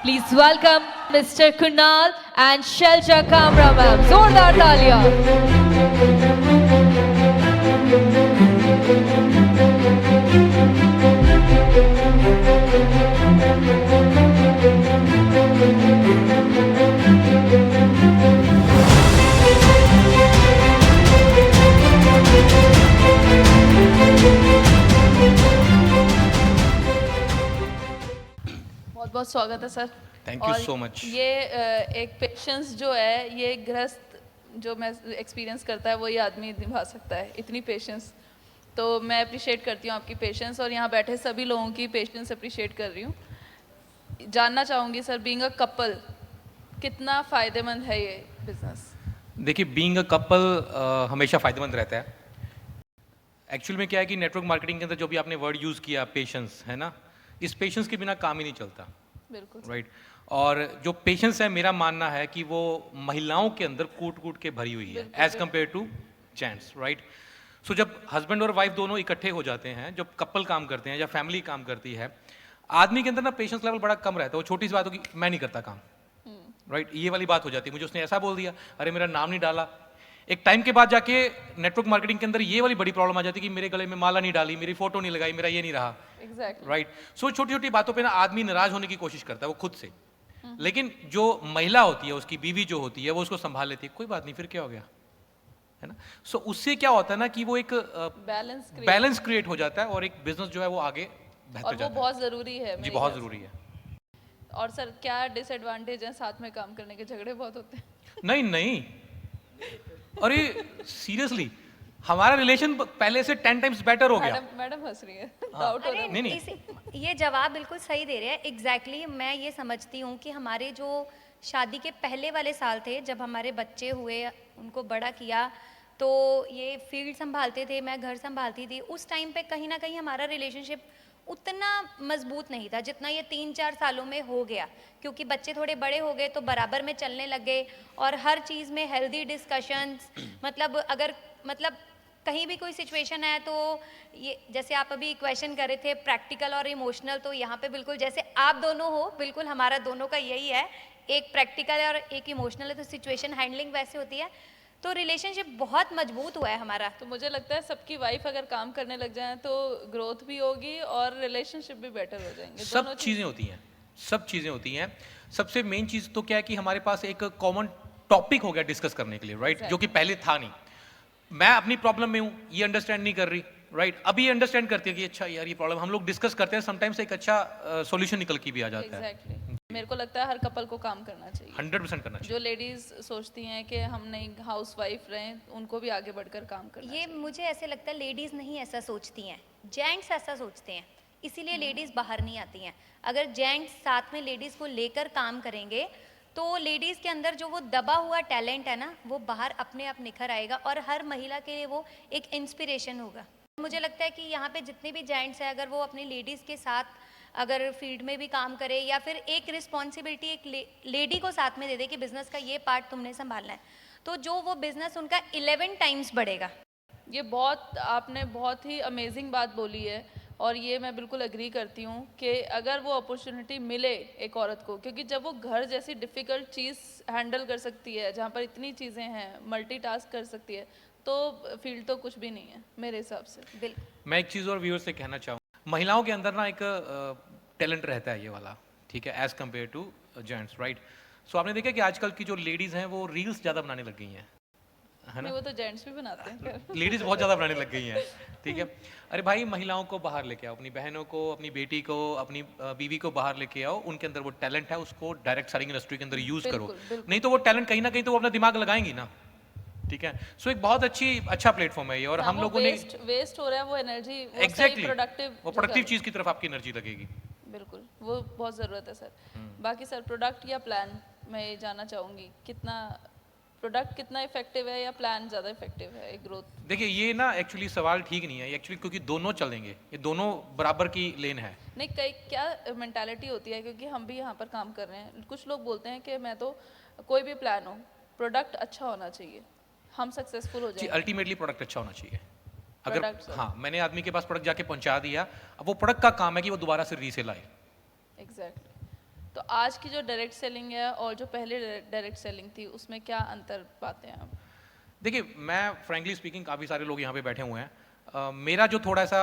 Please welcome Mr. Kunal and Shelja Kamra ma'am. जोरदार तालियां. बहुत बहुत स्वागत है सर. Thank you और so much. ये एक पेशेंस जो है, ये गृहस्थ जो मैं एक्सपीरियंस करता है वो ये आदमी निभा सकता है, इतनी पेशेंस. तो मैं अप्रिशिएट करती हूँ आपकी पेशेंस और यहाँ बैठे सभी लोगों की पेशेंस अप्रिशिएट कर रही हूँ. जानना चाहूँगी सर, बीइंग अ कपल कितना फ़ायदेमंद है ये बिजनेस? देखिए, बीइंग अ कपल हमेशा फ़ायदेमंद रहता है. एक्चुअल में क्या है कि नेटवर्क मार्केटिंग के अंदर जो भी आपने वर्ड यूज़ किया, पेशेंस, है ना, इस पेशेंस के बिना काम ही नहीं चलता. बिल्कुल राइट. और जो पेशेंस है, मेरा मानना है कि वो महिलाओं के अंदर कूट कूट के भरी हुई है as compare to gents. Right. So जब हस्बैंड और वाइफ दोनों इकट्ठे हो जाते हैं, जब कपल काम करते हैं या फैमिली काम करती है, आदमी के अंदर ना पेशेंस लेवल बड़ा कम रहता है. वो छोटी सी बात होगी, मैं नहीं करता काम. राइट. ये वाली बात हो जाती है, मुझे उसने ऐसा बोल दिया, अरे मेरा नाम नहीं डाला. एक टाइम के बाद जाके नेटवर्क मार्केटिंग के अंदर ये वाली बड़ी प्रॉब्लम आ जाती है कि मेरे गले में माला नहीं डाली, मेरी फोटो नहीं लगाई, मेरा ये नहीं रहा. एग्जैक्टली. राइट. सो छोटी छोटी बातों पे ना आदमी नाराज होने की कोशिश करता है वो खुद से. लेकिन जो महिला होती है, उसकी बीवी जो होती है, वो उसको संभाल लेती है, कोई बात नहीं, फिर क्या हो गया, है ना. सो उससे क्या होता है ना कि वो एक बैलेंस क्रिएट हो जाता है और एक बिजनेस जो है वो आगे बेहतर और वो जाता है. बहुत ज़रूरी है. जी, मेरे बहुत ख्याल से. जरूरी है. और सर क्या डिसएडवांटेज है साथ में काम करने के? झगड़े बहुत होते हैं. नहीं नहीं, अरे सीरियसली, हमारा रिलेशन पहले से 10 टाइम्स बेटर हो गया. मैडम हंस रही है. डाउट हो रहा है. नहीं, नहीं. ये जवाब बिल्कुल सही दे रहे हैं. एग्जैक्टली मैं ये समझती हूँ कि हमारे जो शादी के पहले वाले साल थे, जब हमारे बच्चे हुए, उनको बड़ा किया, तो ये फील्ड संभालते थे, मैं घर संभालती थी. उस टाइम पे कहीं ना कहीं हमारा रिलेशनशिप उतना मजबूत नहीं था जितना ये 3-4 सालों में हो गया, क्योंकि बच्चे थोड़े बड़े हो गए तो बराबर में चलने लग गए और हर चीज़ में हेल्दी डिस्कशंस. मतलब कहीं भी कोई सिचुएशन है तो ये, जैसे आप अभी क्वेश्चन कर रहे थे प्रैक्टिकल और इमोशनल, तो यहाँ पे बिल्कुल जैसे आप दोनों हो, बिल्कुल हमारा दोनों का यही है. एक प्रैक्टिकल है और एक इमोशनल है, तो सिचुएशन हैंडलिंग वैसे होती है. तो रिलेशनशिप बहुत मजबूत हुआ है हमारा. तो मुझे लगता है सबकी वाइफ अगर काम करने लग जाए तो ग्रोथ भी होगी और रिलेशनशिप भी बेटर हो जाएंगे. सब चीजें होती हैं, सब चीजें होती हैं. सबसे मेन चीज तो क्या है कि हमारे पास एक कॉमन टॉपिक हो गया डिस्कस करने के लिए. राइट. जो कि पहले था नहीं. मैं अपनी प्रॉब्लम में हूँ, ये अंडरस्टैंड नहीं कर रही. राइट. अभी ये अंडरस्टैंड करती है कि अच्छा यार ये प्रॉब्लम, हम लोग डिस्कस करते हैं, समटाइम्स एक अच्छा सॉल्यूशन निकल के भी आ जाता है. एग्जैक्टली. मेरे को लगता है हर कपल को काम करना चाहिए. 100% करना चाहिए. जो लेडीज सोचती हैं कि हम नहीं हाउस वाइफ रहें, उनको भी आगे बढ़कर काम करना ये चाहिए. मुझे ऐसे लगता है लेडीज़ नहीं ऐसा सोचती हैं, जेंट्स ऐसा सोचते हैं, इसीलिए लेडीज़ बाहर नहीं आती हैं. अगर जेंट्स साथ में लेडीज़ को लेकर काम करेंगे तो लेडीज़ के अंदर जो वो दबा हुआ टैलेंट है ना, वो बाहर अपने आप निखर आएगा और हर महिला के लिए वो एक इंस्पिरेशन होगा. मुझे लगता है कि यहाँ पे जितने भी जेंट्स हैं, अगर वो अपनी लेडीज़ के साथ अगर फील्ड में भी काम करे या फिर एक रिस्पॉन्सिबिलिटी एक लेडी को साथ में दे दे कि बिजनेस का ये पार्ट तुमने संभालना है, तो जो वो बिजनेस उनका 11 टाइम्स बढ़ेगा. ये बहुत आपने बहुत ही अमेजिंग बात बोली है और ये मैं बिल्कुल एग्री करती हूँ कि अगर वो अपॉर्चुनिटी मिले एक औरत को, क्योंकि जब वो घर जैसी डिफ़िकल्ट चीज़ हैंडल कर सकती है, जहाँ पर इतनी चीज़ें हैं, मल्टीटास्क कर सकती है, तो फील्ड तो कुछ भी नहीं है मेरे हिसाब से. बिल्कुल. मैं एक चीज़ और व्यूअर्स से कहना चाहूँ, महिलाओं के अंदर ना एक टैलेंट रहता है ये वाला, ठीक है, as compare to gents. Right. So आपने देखा कि आजकल की जो लेडीज़ हैं वो रील्स ज़्यादा बनाने लग गई हैं, है ना. नहीं, वो तो जेंट्स भी बनाते हैं. लेडीज़ बहुत ज़्यादा बनाने लग गई हैं. ठीक है. अरे भाई, महिलाओं को बाहर लेके आओ, अपनी बहनों को, अपनी बेटी को, अपनी बीवी को बाहर लेके आओ. उनके अंदर वो टैलेंट है, उसको डायरेक्ट सेलिंग इंडस्ट्री के अंदर यूज़ करो. नहीं तो वो टैलेंट कहीं ना कहीं तो वो अपना दिमाग लगाएंगी ना. ठीक है. सो एक बहुत अच्छा प्लेटफॉर्म है ये. और हम लोगों ने वेस्ट हो रहा है वो एनर्जी, एग्जैक्टली प्रोडक्टिव चीज़ की तरफ आपकी एनर्जी लगेगी. बिल्कुल, वो बहुत ज़रूरत है सर. बाकी सर प्रोडक्ट या प्लान, मैं ये जानना चाहूँगी प्रोडक्ट कितना इफेक्टिव है या प्लान ज़्यादा इफेक्टिव है एक ग्रोथ? देखिए, ये ना एक्चुअली सवाल ठीक नहीं है एक्चुअली, क्योंकि दोनों चलेंगे, ये दोनों बराबर की लेन है. नहीं, कई क्या मेंटालिटी होती है, क्योंकि हम भी यहाँ पर काम कर रहे हैं, कुछ लोग बोलते हैं कि मैं तो कोई भी प्लान हो, प्रोडक्ट अच्छा होना चाहिए, हम सक्सेसफुल हो जी. जाएंगे. अल्टीमेटली प्रोडक्ट अच्छा होना चाहिए. अगर Product, sir. हाँ, मैंने आदमी के पास प्रोडक्ट जाके पहुंचा दिया, अब वो प्रोडक्ट का काम है कि वो दोबारा से रीसेल आए. एग्जैक्टली. तो आज की जो डायरेक्ट सेलिंग है और जो पहले डायरेक्ट सेलिंग थी उसमें क्या अंतर पाते हैं आप? देखिए, मैं फ्रैंकली स्पीकिंग, काफ़ी सारे लोग यहाँ पे बैठे हुए हैं, मेरा जो थोड़ा सा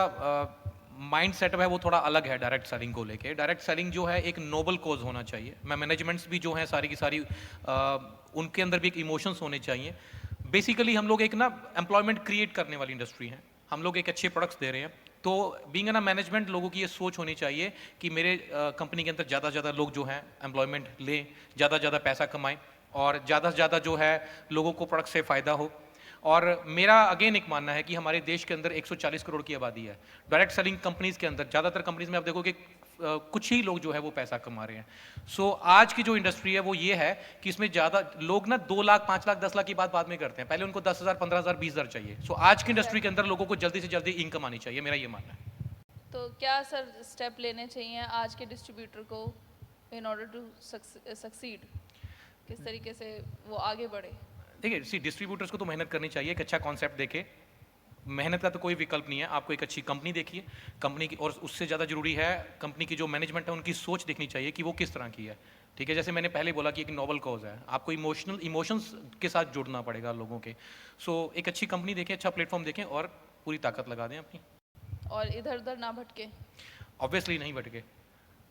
माइंड सेटअप है वो थोड़ा अलग है डायरेक्ट सेलिंग को लेके। डायरेक्ट सेलिंग जो है एक नोबल कॉज होना चाहिए। मैं मैनेजमेंट्स भी जो हैं सारी की सारी उनके अंदर भी एक इमोशंस होने चाहिए। बेसिकली हम लोग एक ना एम्प्लॉयमेंट क्रिएट करने वाली इंडस्ट्री है, हम लोग एक अच्छे प्रोडक्ट्स दे रहे हैं। तो बीइंग ना मैनेजमेंट, लोगों की ये सोच होनी चाहिए कि मेरे कंपनी के अंदर ज़्यादा से ज़्यादा लोग जो हैं एम्प्लॉयमेंट लें, ज़्यादा से ज़्यादा पैसा कमाएं और ज़्यादा से ज़्यादा जो है लोगों को प्रोडक्ट से फ़ायदा हो। और मेरा अगेन एक मानना है कि हमारे देश के अंदर 140 करोड़ की आबादी है। डायरेक्ट सेलिंग कंपनीज़ के अंदर ज़्यादातर कंपनीज़ में आप देखोगे कुछ ही लोग जो है वो पैसा कमा रहे हैं। सो आज की जो इंडस्ट्री है वो ये है कि इसमें ज़्यादा लोग ना 2 लाख 5 लाख 10 लाख की बात बाद में करते हैं, पहले उनको 10,000 15,000 20,000 चाहिए। सो आज की इंडस्ट्री के अंदर लोगों को जल्दी से जल्दी इनकम आनी चाहिए, मेरा ये मानना है। तो क्या सर स्टेप लेने चाहिए आज के डिस्ट्रीब्यूटर को इन ऑर्डर टू सक्सीड? किस तरीके से वो आगे बढ़े? देखिए, डिस्ट्रीब्यूटर्स को तो मेहनत करनी चाहिए, एक अच्छा कॉन्सेप्ट देखे। मेहनत का तो कोई विकल्प नहीं है, आपको एक अच्छी कंपनी देखिए, कंपनी की, और उससे ज़्यादा जरूरी है कंपनी की जो मैनेजमेंट है उनकी सोच देखनी चाहिए कि वो किस तरह की है। ठीक है, जैसे मैंने पहले बोला कि एक नोबल कॉज है, आपको इमोशंस के साथ जुड़ना पड़ेगा लोगों के। सो एक अच्छी कंपनी देखें, अच्छा प्लेटफॉर्म देखें और पूरी ताकत लगा दें अपनी, और इधर उधर ना भटके। ऑब्वियसली नहीं भटके,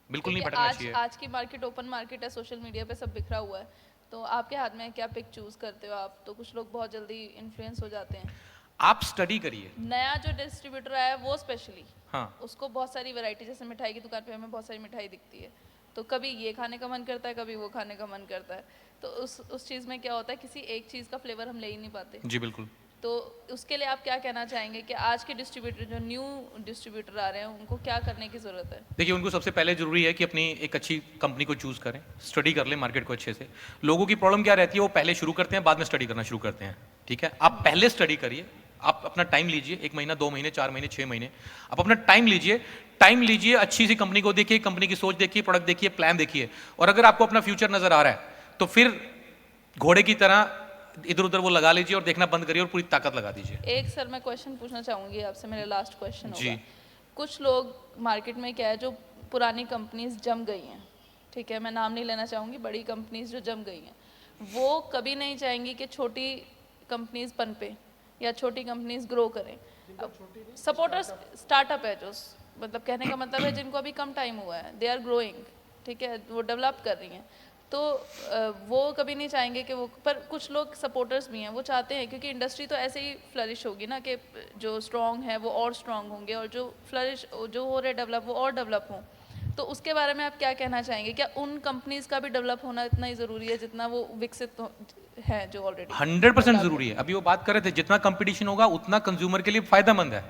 बिल्कुल नहीं क्योंकि भटकना चाहिए। आज की मार्केट ओपन मार्केट है, सोशल मीडिया पे सब बिखरा हुआ है, तो आपके हाथ में क्या पिक चूज करते हो आप? तो कुछ लोग बहुत जल्दी इन्फ्लुएंस हो जाते हैं। आप स्टडी करिए। नया जो डिस्ट्रीब्यूटर आया है वो स्पेशली, हाँ, उसको बहुत सारी वैरायटी, जैसे मिठाई की दुकान पे हमें बहुत सारी मिठाई दिखती है, तो कभी ये खाने का मन करता है, कभी वो खाने का मन करता है, तो उस चीज़ में क्या होता है, किसी एक चीज़ का फ्लेवर हम ले ही नहीं पाते। जी बिल्कुल। तो उसके लिए आप क्या कहना चाहेंगे कि आज के डिस्ट्रीब्यूटर, जो न्यू डिस्ट्रीब्यूटर आ रहे हैं, उनको क्या करने की ज़रूरत है? देखिए, उनको सबसे पहले जरूरी है कि अपनी एक अच्छी कंपनी को चूज करें, स्टडी कर लें मार्केट को अच्छे से। लोगों की प्रॉब्लम क्या रहती है, वो पहले शुरू करते हैं, बाद में स्टडी करना शुरू करते हैं। ठीक है, आप पहले स्टडी करिए, आप अपना टाइम लीजिए, 1 महीना 2 महीने 4 महीने 6 महीने, आप अपना टाइम लीजिए, अच्छी सी कंपनी को देखिए, कंपनी की सोच देखिए, प्रोडक्ट देखिए, प्लान देखिए, और अगर आपको अपना फ्यूचर नजर आ रहा है तो फिर घोड़े की तरह इधर उधर वो लगा लीजिए और देखना बंद करिए और पूरी ताकत लगा दीजिए। एक सर मैं क्वेश्चन पूछना चाहूँगी आपसे, मेरा लास्ट क्वेश्चन जी। होगा। कुछ लोग मार्केट में क्या है, जो पुरानी कंपनीज जम गई हैं, ठीक है, मैं नाम नहीं लेना चाहूँगी, बड़ी कंपनीज जो जम गई हैं, वो कभी नहीं चाहेंगी कि छोटी कंपनीज पनपे या छोटी कंपनीज ग्रो करें। सपोर्टर्स स्टार्टअप है, जो मतलब कहने का मतलब है जिनको अभी कम टाइम हुआ है, दे आर ग्रोइंग, ठीक है, वो डेवलप कर रही हैं, तो वो कभी नहीं चाहेंगे कि वो, पर कुछ लोग सपोर्टर्स भी हैं, वो चाहते हैं, क्योंकि इंडस्ट्री तो ऐसे ही फ्लरिश होगी ना, कि जो स्ट्रॉन्ग है वो और स्ट्रॉन्ग होंगे, और जो फ्लरिश जो हो रहे डेवलप वो और डेवलप हों। तो उसके बारे में आप क्या कहना चाहेंगे? क्या उन कंपनीज का भी डेवलप होना इतना ही ज़रूरी है जितना वो विकसित है जो ऑलरेडी? 100% जरूरी है। अभी वो बात कर रहे थे, जितना कंपटीशन होगा उतना कंज्यूमर के लिए फायदेमंद है।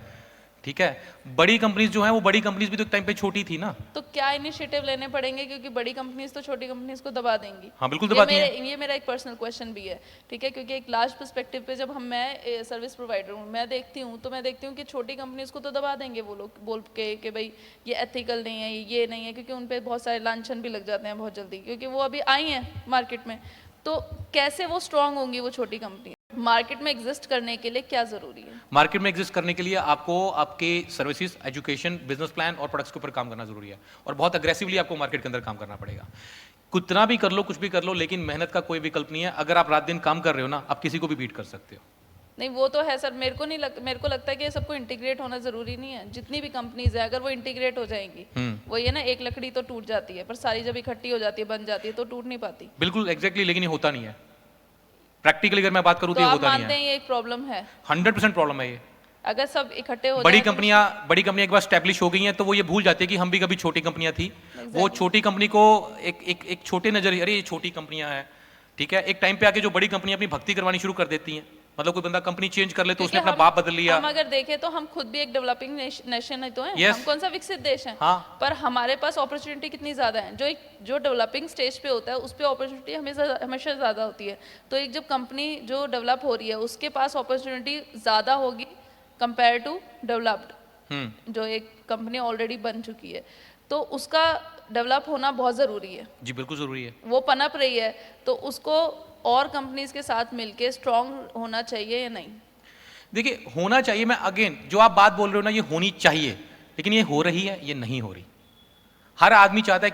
ठीक है, बड़ी कंपनीज जो है, वो बड़ी कंपनीज भी तो एक टाइम पे छोटी थी ना। तो क्या इनिशिएटिव लेने पड़ेंगे, क्योंकि बड़ी कंपनीज तो छोटी कंपनीज को दबा देंगी? हाँ बिल्कुल दबाती हैं। ये मेरा एक पर्सनल क्वेश्चन भी है, ठीक है, क्योंकि एक लार्ज पर्सपेक्टिव पे जब मैं सर्विस प्रोवाइडर हूँ, मैं देखती हूँ कि छोटी कंपनीज को तो दबा देंगे वो लोग, बोल के कि भाई ये एथिकल नहीं है, ये नहीं है, क्योंकि उन पे बहुत सारे लांछन भी लग जाते हैं बहुत जल्दी, क्योंकि वो अभी आई हैं मार्केट में। तो कैसे वो स्ट्रांग होंगी वो छोटी कंपनी? मार्केट में एग्जिस्ट करने के लिए क्या जरूरी है? मार्केट में एग्जिस्ट करने के लिए आपको आपके सर्विसेज, एजुकेशन, बिजनेस प्लान और प्रोडक्ट्स के ऊपर काम करना जरूरी है, और बहुत अग्रेसिवली आपको मार्केट के अंदर काम करना पड़ेगा। कितना भी कर लो, कुछ भी कर लो, लेकिन मेहनत का कोई विकल्प नहीं है। अगर आप रात दिन काम कर रहे हो ना, आप किसी को भी बीट कर सकते हो। नहीं, वो तो है सर, मेरे को लगता है कि सबको इंटीग्रेट होना जरूरी नहीं है। जितनी भी कंपनीज है, अगर वो इंटीग्रेट हो जाएंगी, वो ये ना, एक लकड़ी तो टूट जाती है, पर सारी जब इकट्ठी हो जाती है, बन जाती है, तो टूट नहीं पाती। बिल्कुल एग्जैक्टली, लेकिन ये होता नहीं है प्रैक्टिकली। अगर मैं बात करूं तो ये होता नहीं है। मानते हैं ये एक प्रॉब्लम है? 100% प्रॉब्लम है ये। अगर सब इकट्ठे हो बड़ी जाए तो कंपनियां एक बार स्टैब्लिश हो गई हैं तो वो ये भूल जाती है कि हम भी कभी छोटी कंपनियां थी। वो छोटी कंपनी को एक छोटे नजर, अरे ये छोटी कंपनियां हैं, ठीक है, एक टाइम पे आके जो बड़ी कंपनी अपनी भक्ति करवानी शुरू कर देती हैं। मतलब कोई बंदा कंपनी चेंज कर ले तो उसने अपना बाप बदल लिया। हम अगर देखें तो हम खुद भी एक डेवलपिंग नेशन है, तो है, Yes. हम कौन सा विकसित देश है? हाँ। पर हमारे पास अपॉर्चुनिटी कितनी ज्यादा है। जो डेवलपिंग स्टेज पे होता है उस पे अपॉर्चुनिटी हमेशा ज्यादा होती है। तो एक जब कंपनी जो डेवलप हो रही है उसके पास अपॉर्चुनिटी ज्यादा होगी कंपेयर टू डेवलप्ड, जो एक कंपनी ऑलरेडी बन चुकी है, तो उसका डेवलप होना बहुत जरूरी है। जी बिल्कुल जरूरी है। वो पनप रही है तो उसको और कंपनीज के साथ मिलके स्ट्रांग होना चाहिए या नहीं? देखिए, होना चाहिए। मैं अगेन, जो आप बात बोल रहे हो ना, ये होनी चाहिए, लेकिन ये हो रही है, ये नहीं हो रही। हर आदमी चाहता है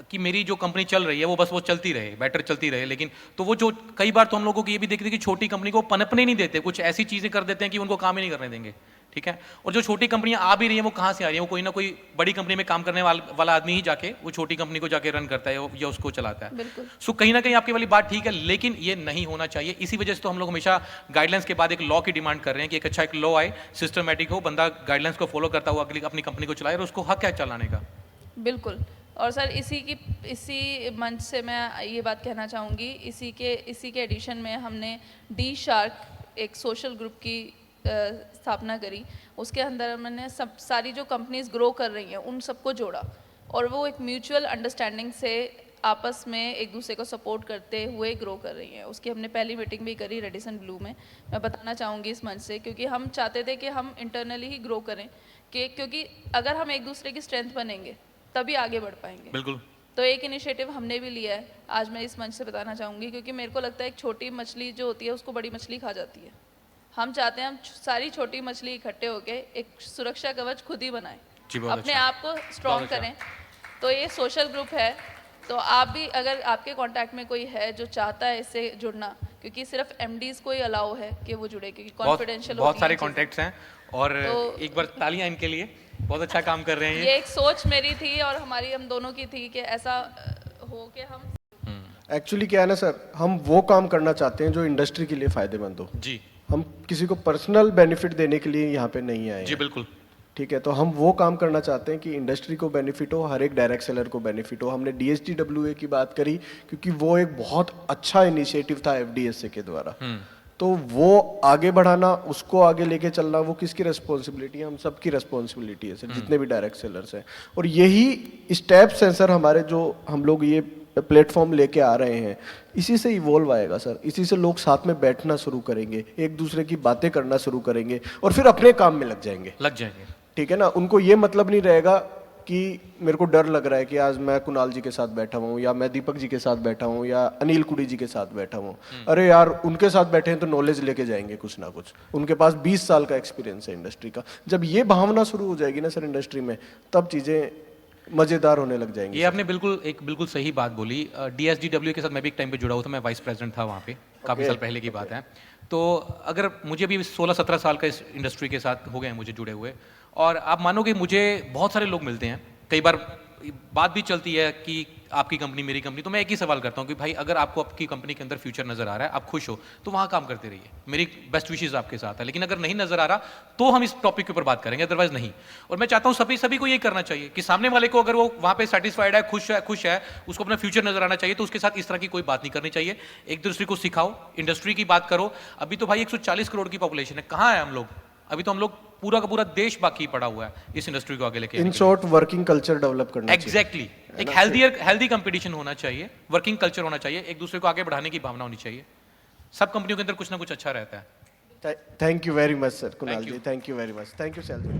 कि मेरी जो कंपनी चल रही है वो बस वो चलती रहे, बेटर चलती रहे, लेकिन तो वो जो कई बार तो हम लोगों को ये भी देखते हैं कि छोटी कंपनी को पनपने नहीं देते, कुछ ऐसी चीज़ें कर देते हैं कि उनको काम ही नहीं करने देंगे, ठीक है। और जो छोटी कंपनियां आ भी रही हैं वो कहाँ से आ रही हैं, वो कोई ना कोई बड़ी कंपनी में काम करने वाला आदमी ही जाके वो छोटी कंपनी को जाके रन करता है या उसको चलाता है। बिल्कुल। सो कहीं ना कहीं आपकी वाली बात ठीक है, लेकिन ये नहीं होना चाहिए। इसी वजह से तो हम लोग हमेशा गाइडलाइंस के बाद एक लॉ की डिमांड कर रहे हैं कि एक अच्छा एक लॉ आए, सिस्टमेटिक हो, बंदा गाइडलाइंस को फॉलो करता हुआ अपनी कंपनी को चलाए और उसको हक है चलाने का। बिल्कुल। और सर इसी मंच से मैं ये बात कहना चाहूँगी, इसी के एडिशन में हमने डी शार्क एक सोशल ग्रुप की स्थापना करी। उसके अंदर हमने सारी जो कंपनीज ग्रो कर रही हैं उन सबको जोड़ा, और वो एक म्यूचुअल अंडरस्टैंडिंग से आपस में एक दूसरे को सपोर्ट करते हुए ग्रो कर रही हैं। उसकी हमने पहली मीटिंग भी करी रेडिसन ब्लू में। मैं बताना चाहूँगी इस मंच से, क्योंकि हम चाहते थे कि हम इंटरनली ही ग्रो करें, क्योंकि अगर हम एक दूसरे की स्ट्रेंथ बनेंगे तभी आगे बढ़ पाएंगे। बिल्कुल। तो एक इनिशिएटिव हमने भी लिया है, आज मैं इस मंच से बताना चाहूँगी, क्योंकि मेरे को लगता है एक छोटी मछली जो होती है उसको बड़ी मछली खा जाती है। हम चाहते हैं हम सारी छोटी मछली इकट्ठे होके एक सुरक्षा कवच खुद ही बनाएं, अपने आप को स्ट्रॉन्ग करें। तो ये सोशल ग्रुप है, तो आप भी अगर आपके कांटेक्ट में कोई है जो चाहता है इससे जुड़ना, क्योंकि सिर्फ एमडीज को ही अलाउ है कि वो जुड़े, क्योंकि कॉन्फिडेंशियल बहुत सारे कॉन्टैक्ट्स हैं, और एक बार तालियां इनके लिए, बहुत अच्छा काम कर रहे हैं ये एक सोच मेरी थी और हम दोनों की थी कि ऐसा हो कि हम एक्चुअली क्या है ना सर, हम वो काम करना चाहते हैं जो इंडस्ट्री के लिए फायदेमंद हो जी। हम किसी को पर्सनल बेनिफिट देने के लिए यहाँ पे नहीं आए जी हैं। बिल्कुल। ठीक है, तो हम वो काम करना चाहते हैं कि इंडस्ट्री को बेनिफिट हो, हर एक डायरेक्ट सेलर को बेनिफिट हो। हमने DSGWA की बात करी क्योंकि वो एक बहुत अच्छा इनिशिएटिव था FDSA के द्वारा। तो वो आगे बढ़ाना, उसको आगे लेके चलना, वो किसकी रेस्पॉन्सिबिलिटी है? हम सबकी रेस्पॉन्सिबिलिटी है सर, जितने भी डायरेक्ट सेलर्स हैं। और यही स्टेप्स हैं सर हमारे, जो हम लोग ये प्लेटफॉर्म लेके आ रहे हैं, इसी से इवॉल्व आएगा सर। इसी से लोग साथ में बैठना शुरू करेंगे, एक दूसरे की बातें करना शुरू करेंगे और फिर अपने काम में लग जाएंगे। ठीक है ना, उनको ये मतलब नहीं रहेगा कि मेरे को डर लग रहा है कि आज मैं कुणाल जी के साथ बैठा हूँ, या मैं दीपक जी के साथ बैठा हूँ, या अनिल कुड़ी जी के साथ बैठा हूँ। अरे यार, उनके साथ बैठे हैं तो नॉलेज लेके जाएंगे कुछ ना कुछ। उनके पास 20 साल का एक्सपीरियंस है इंडस्ट्री का। जब ये भावना शुरू हो जाएगी ना सर इंडस्ट्री में, तब चीज़ें मज़ेदार होने लग जाएंगी। ये आपने बिल्कुल सही बात बोली। DSGWA के साथ मैं भी एक टाइम पे जुड़ा हुआ था, मैं वाइस प्रेसिडेंट था वहाँ पे, काफ़ी साल पहले की बात है। तो अगर मुझे भी 16-17 साल का इस इंडस्ट्री के साथ हो गए हैं मुझे जुड़े हुए, और आप मानोगे मुझे बहुत सारे लोग मिलते हैं, कई बार बात भी चलती है कि आपकी कंपनी मेरी कंपनी, तो मैं एक ही सवाल करता हूँ कि भाई अगर आपको आपकी कंपनी के अंदर फ्यूचर नजर आ रहा है, आप खुश हो, तो वहाँ काम करते रहिए, मेरी बेस्ट विशेज आपके साथ है। लेकिन अगर नहीं नजर आ रहा तो हम इस टॉपिक के ऊपर बात करेंगे, अदरवाइज नहीं। और मैं चाहता हूँ सभी को यही करना चाहिए कि सामने वाले को अगर वो वहाँ पे सेटिस्फाइड है, खुश है, उसको अपना फ्यूचर नजर आना चाहिए, तो उसके साथ इस तरह की कोई बात नहीं करनी चाहिए। एक दूसरे को सिखाओ, इंडस्ट्री की बात करो। अभी तो भाई 140 करोड़ की पॉपुलेशन है, कहाँ है हम लोग? अभी तो हम लोग पूरा का पूरा देश बाकी पड़ा हुआ है इस इंडस्ट्री को आगे लेके। In short, working culture develop करना चाहिए। एग्जैक्टली, एक हेल्दी कंपटीशन होना चाहिए, वर्किंग कल्चर होना चाहिए, एक दूसरे को आगे बढ़ाने की भावना होनी चाहिए। सब कंपनियों के अंदर कुछ ना कुछ अच्छा रहता है। Thank you very much sir Kunal ji, thank you very much, thank you सैल जी।